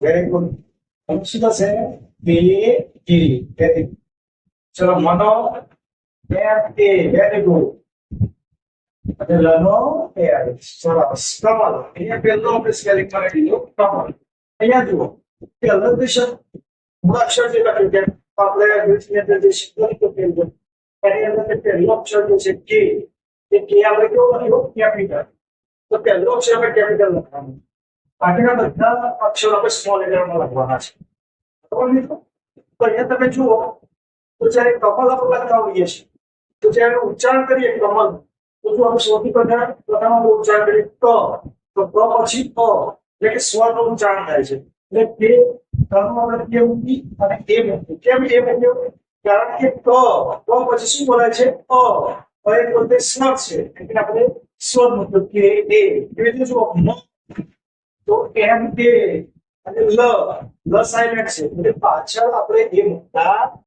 Very good. શું થશે? બે ગીરી. Very good. ચલો મનો એમ એ વેરી ગુડ. અને લનો એ સરસ. કમલ. અહીંયા પહેલો આપણે સ્પેલિંગ માં લીધું કમલ. અહીંયા જુઓ પહેલો વિષય મૂળ અક્ષર જે લખ્યું છે આપણે જે શીખવાનું તો પહેલું એની અંદર પહેલો અક્ષર જે છે કે કે આપણે કેવો લખ્યો કેપિટલ. તો પહેલો અક્ષર આપણે કેપિટલ લખવાનું. બાકીના બધા અક્ષરો આપણે સ્મોલ લેટરમાં લખવાના છે. બરાબર મિત્રો? તો અહીંયા તમે જુઓ તો જ્યારે કમલ આપણે લખતા હોઈએ છીએ તો જ્યારે ઉચ્ચારણ કરીએ કમલ તો જો આપણે સૌથી પ્રથમ ઉચ્ચારણ કરીએ ક તો ક પછી અ એટલે કે સ્વરનું ઉચ્ચારણ થાય છે. એટલે તે કર્મ આપણે કે મૂકી અને એ મૂકી. કેમ એ મૂક્યું? કારણ કે ક પછી શું બોલાય છે? અ એ પોતે સ્વર છે એટલે આપણે સ્વર મૂક્યું કે એ. એવી રીતે જુઓ તો એમ કે અને લ સાઇલેન્ટ છે એટલે પાછળ આપણે એ મૂકતા